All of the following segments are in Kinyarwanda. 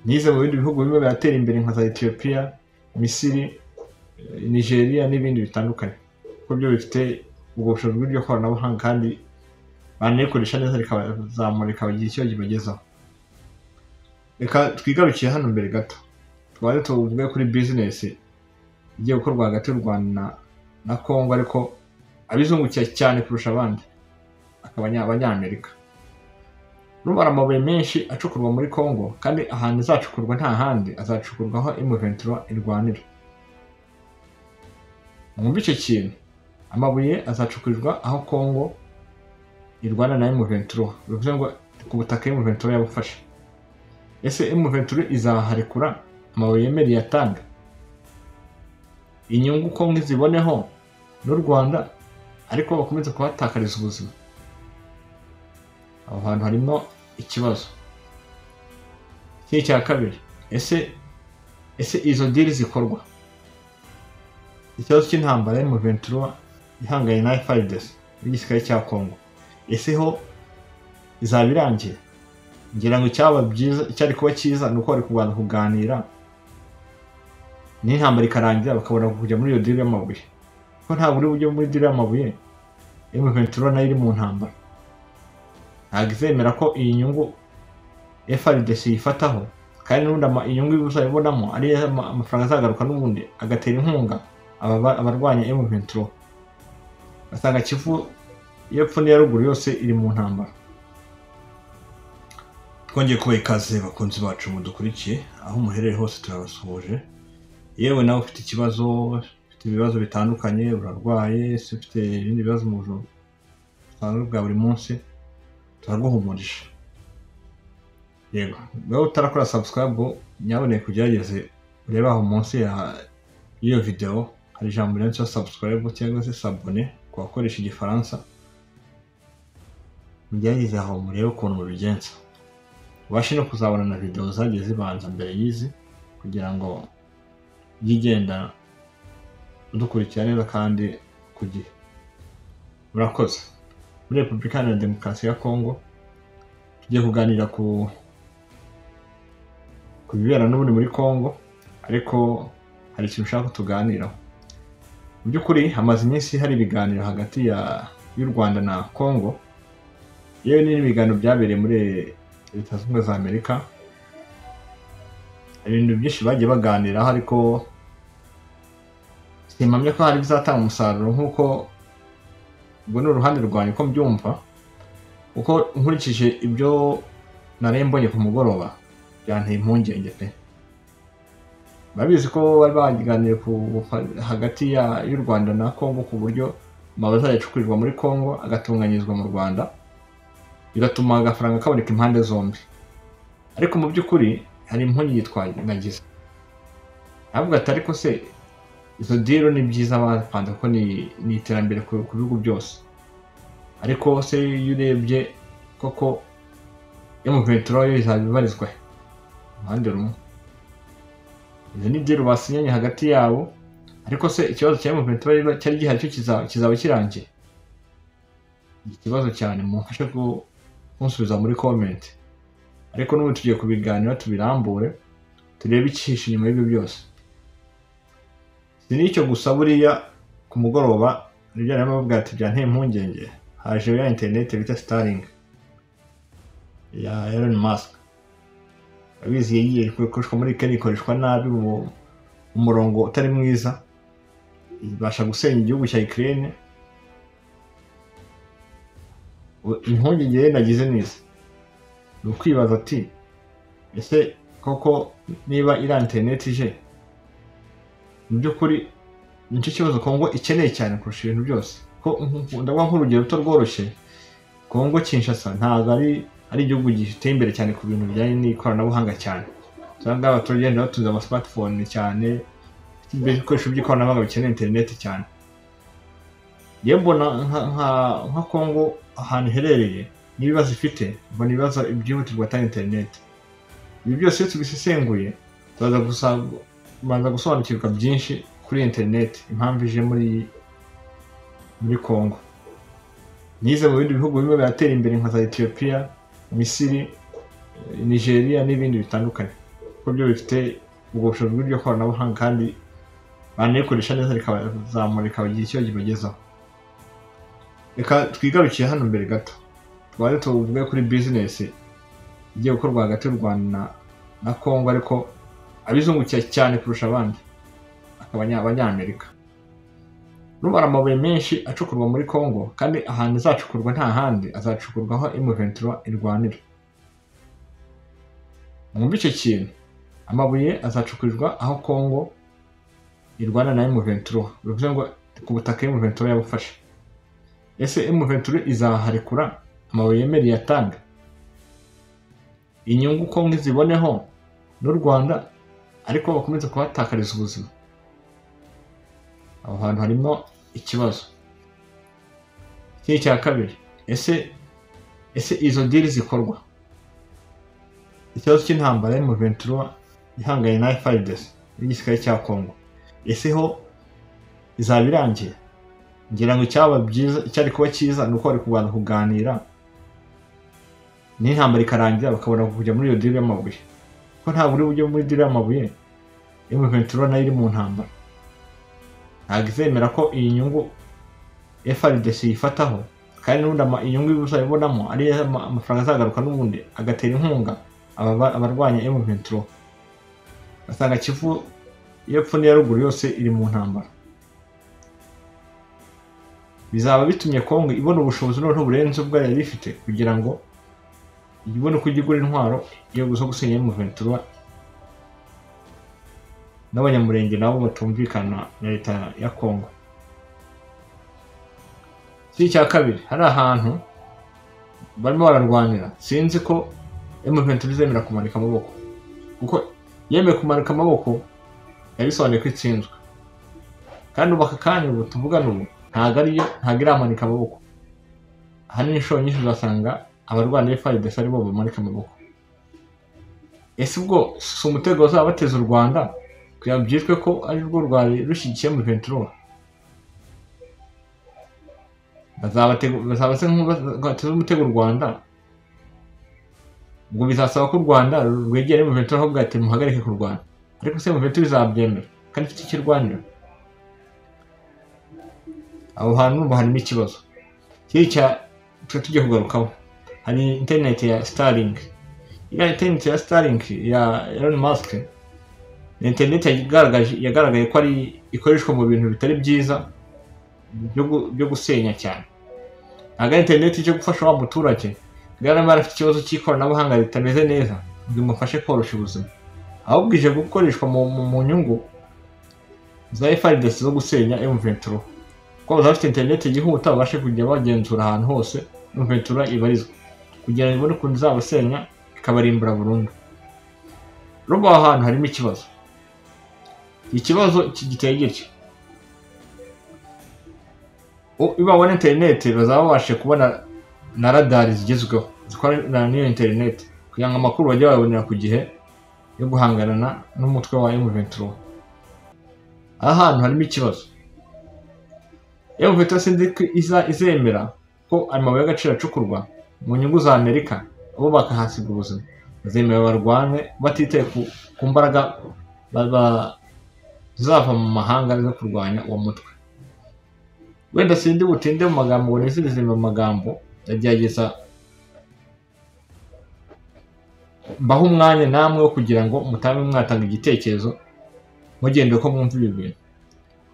nize mu bindi bihugu bimwe biratera imbere nka za Ethiopia, Misiri, Nigeria n'ibindi bitandukanye, kuko byo bifite ubwo bushobozi bw'iryo koranabuhanga kandi banayikoresha neza rikabazamura rikabagira icyo kibagezaho. Reka twigarukiye hano mbere gato twari tuvuge kuri business igiye gukorwa hagati y'u Rwanda na Congo, ariko abizungukiye cyane kurusha abandi abanyamerika. Rumara amabuye menshi acukurwa muri Congo, kandi ahantu azacukurwa nta handi, azacukurwa aho M23 irwanira. Mwumva icyo kintu, amabuye azacukurirwa aho Congo irwana na M23, bivuze ngo ku butaka M23 yabufashe. Ese M23 izaharekura amabuye yemereye atanga? Inyungu Congo iziboneho n'u Rwanda, ariko bakomeza kuhatakariza ubuzima. Aho hantu harimo ikibazo. Cya kabiri, ese izo deal zikorwa, ikibazo cy'intambara M23 ihanganye na FARDC n'igisirikare cya Congo, ese ho izabirangiye? Ngira ngo icyaba byiza, icyari kuba cyiza nuko bari kubanza kuganira n'intambara ikarangira, bakabona kujya muri iyo deal y'amabuye. Ko ntabwo uri bujye muri deal y'amabuye, M23 nayo iri mu ntambara. Ntabwo izemera ko iyi nyungu FARDC yifataho, kandi n'ubundi inyungu uzayibonamo ari amafaranga azagaruka n'ubundi agatera inkunga abarwanya M23. Basanga Kivu y'epfo n'iya ruguru yose iri mu ntambara. Twongeye kubaha ikaze bakunzi bacu mudukurikiye aho muherereye hose, turabasuhuje. Yewe nawe ufite ikibazo, ufite ibibazo bitandukanye, urarwaye, ufite ibindi bibazo mu buzima bwa buri munsi, turaguhumurisha. Yego, wowe utarakora subscribe nyaboneye kugerageze urebe aho munsi y'iyo video hari ijambo ryanditseho subscribe cyangwa se s'abonner ku bakoresha igifaransa. Mugerageze aho murebe ukuntu mubigenza, ubashe no kuzabona na video zagiye zibanza mbere y'izi, kugira ngo yigenda udukurikira neza kandi ku gihe. Murakoze. Muri Repubulika Iharanira Demokarasi ya Congo tugiye kuganira ku bibera n'ubundi muri Congo, ariko hari ikintu ushaka tuganiraho. Mu by'ukuri hamaze iminsi hari ibiganiro hagati y'u Rwanda na Congo, yewe n'ibiganiro byabereye muri Leta Zunze Ubumwe za Amerika. Ibintu byinshi bagiye baganiraho, ariko simpamya ko hari bizatanga umusaruro nk'uko ubwo ni uruhande rwanjye ko mbyumva, kuko nkurikije ibyo nari mbonye ku mugoroba byanteye impungenge pe. Babizi ko bari baganiriye hagati y'u Rwanda na Congo ku buryo amabuye azayacukurirwa muri Congo agatunganyirizwa mu Rwanda, bigatuma agafaranga kaboneka impande zombi. Ariko mu by'ukuri hari impungenge nagize, navuga ati ariko se izo deal ni byiza bapanze ko ni iterambere ku bihugu byose, ariko se iyo urebye koko M23 yo izabibarizwa impande rumwe? Izo ni deal basinyanye hagati yabo, ariko se ikibazo cya M23 cyari gihari cyo kizaba kirangiye? Ikibazo cyane mufashe kunsubiza muri comment. Ariko n'ubu tugiye kubiganira tubirambure, turebe ikihishe inyuma y'ibyo byose. Si n'icyo gusa, buriya ku mugoroba nibyo narimo bavuga ati byanteye impungenge, haje ya internet bita Starlink ya Elon Musk. Abizi yagiye ikoreshwa muri Kenya, ikoreshwa nabi mu murongo utari mwiza, ibasha gusenya igihugu cya Ukraine. Impungenge nagize neza ni ukwibaza ati ese koko niba iriya internet ije, mu by'ukuri nicyo kibazo Congo ikeneye cyane kurusha ibintu byose. Ko ndavuga nk'urugero ruto rworoshye, Congo Kinshasa ntabwo ari igihugu giteye imbere cyane ku bintu bijyanye n'ikoranabuhanga cyane. Usanga abaturage batunze ama smartphone cyane, ibikoresho by'ikoranabuhanga bikeneye internet cyane. Yewe mbona nka Congo ahantu iherereye n'ibibazo ifite, mbona ibibazo byihutirwa atari internet. Ibi byose iyo tubisesenguye tubanza gusobanukirwa byinshi kuri internet, impamvu ije muri Congo. Nize mu bindi bihugu bimwe biratera imbere nka za Ethiopia, Misiri, Nigeria n'ibindi bitandukanye, kuko byo bifite ubwo bushobozi bw'iryo koranabuhanga kandi banarikoresha neza rikabazamura rikabagira icyo kibagezaho. Reka twigarukiye hano mbere gato twari tuvuge kuri business igiye gukorwa hagati y'u Rwanda na Congo, ariko abizungukiye cyane kurusha abandi abanyamerika. Rumara amabuye menshi acukurwa muri Congo, kandi ahantu azacukurwa nta handi, azacukurwa aho M23 irwanira. Mwumva icyo kintu, amabuye azacukurirwa aho Congo irwana na M23, bivuze ngo ku butaka M23 yabufashe. Ese M23 izaharekura amabuye yemereye atanga inyungu Congo iziboneho n'u Rwanda, ariko bakomeza kuhatakariza ubuzima? Aho hantu harimo ikibazo. Ikindi cya kabiri, ese izo deal zikorwa, ikibazo cy'intambara ya M23 ihanganye na FARDC n'igisirikare cya Congo, ese ho izaba irangiye? Ngira ngo icyari kuba cyiza ni uko bari kubanza kuganira n'intambara ikarangira, bakabona kujya muri iyo deal y'amabuye, ko nta buri buryo muri deal y'amabuye M23 nayo iri mu ntambara. Ntabwo izemera ko iyi nyungu FARDC yifataho, kandi n'ubundi inyungu uzayibonamo ari amafaranga azagaruka n'ubundi agatera inkunga abarwanya M23. Basanga Kivu y'epfo n'iya ruguru yose iri mu ntambara. Bizaba bitumye Congo ibona ubushobozi noneho burenze ubwo yari ifite, kugira ngo ibone uko igura intwaro yo zo gusenya M23 n'abanyamurenge nabo batumvikana na leta ya Congo. Icya kabiri, hari ahantu barimo bararwanira, sinzi ko M23 izemera kumanika amaboko, kuko yemeye kumanika amaboko yabisobanuye ko itsinzwe, kandi ubu aka kanya ubu tuvugana ubu ntabwo iramanika amaboko. Ahanini inshuro nyinshi uzasanga abarwana FARDC aribo bamanika amaboko. Ese ubwo si umutego bazaba bateza u Rwanda kugira byitwe ko ari rwo rwari rushyigikiye M23? bazaba se nk'ubateza umutego u Rwanda, ubwo bizasaba ko u Rwanda rwegera M23 aho bwate muhagarike kurwana, ariko se M23 izabyemera kandi ifite ikirwanira? Aho hantu harimo ikibazo. Tujye kugarukaho, hari internet ya Starlink. Internet ya Starlink ya Elon Musk ni internet yagaragaye ko ari ikoreshwa mu bintu bitari byiza byo gusenya cyane. Ntabwo ari internet cyo gufasha wa muturage garama afite ikibazo cy'ikoranabuhanga ritameze neza ngo imufashe korosha ubuzima, ahubwo ije gukoreshwa mu nyungu za FARDC zo gusenya M23. Ko bazafite internet yihuta babashe kujya bagenzura ahantu hose M23 ibarizwa, kugira ngo ibone ukuntu izabasenya ikabarimbura burundu. Rumva ahantu harimo ikibazo. Ikibazo giteye gityo, ibabona internet bazaba babashe kubona na radar zigezweho zikorana n'iyo internet, kugira ngo amakuru bajye babonera ku gihe yo guhangana n'umutwe wa M23. Ahantu harimo ikibazo. M23 sinzi ko izemera ko amabuye y'agaciro acukurwa mu nyungu za Amerika, abo bakahasiga ubuzima. Bazemera barwane batitaye ku mbaraga zava mu mahanga zo kurwanya uwo mutwe. Wenda sindi butinde mu magambo ngo nizirize mu magambo, ndagerageza mbaho umwanya namwe wo kugira ngo mutamwe mwatanga igitekerezo mugende ko mwumva ibi bintu.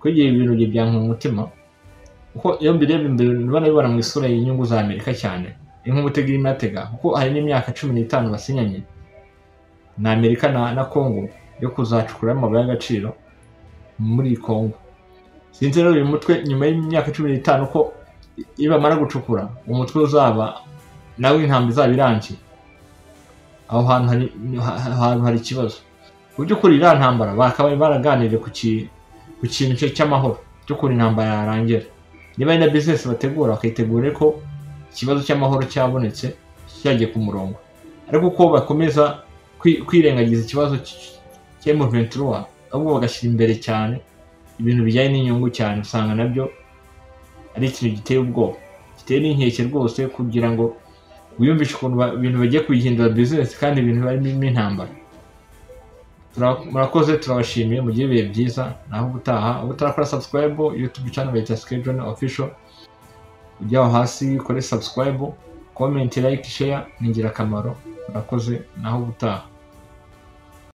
Kugira ibintu byanka mu mutima, uko iyo mbireba imbere bibona mu isura y'inyungu za Amerika cyane, nk'umutegiri matega, kuko hari n'imyaka 15 basinyanye na Amerika na Congo yo kuzacukura amabuye y'agaciro muri Congo. Sinzi rero uyu mutwe nyuma y'imyaka 15 ko ibamara gucukura umutwe uzaba nawe intambwe zabirangiye. Aho hantu hari ikibazo. By'ukuri ira ntambara bakabaye baraganire ku kintu cy'amahoro cyo kuri intambara yarangira. Niba ina business bategura bakitegure ko ikibazo cy'amahoro cyabonetse cyagiye ku murongo, ariko ko bakomeza kwirengagiza ikibazo cy'M23 ahubwo bagashyira imbere cyane ibintu bijyanye n'inyungu cyane, usanga nabyo ari ikintu giteye ubwoba, giteye n'inkeke rwose, kugira ngo wiyumvishe ukuntu ibintu bagiye kuyihindura business kandi ibintu barimo intambara. murakoze, turabashimiye, mugire ibihe byiza, naho ubutaha. Utarakora subscribe YouTube channel bayita Skilljourney Official, ujya aho hasi ukore subscribe, comment, like, share, ni ingirakamaro. Murakoze, naho ubutaha.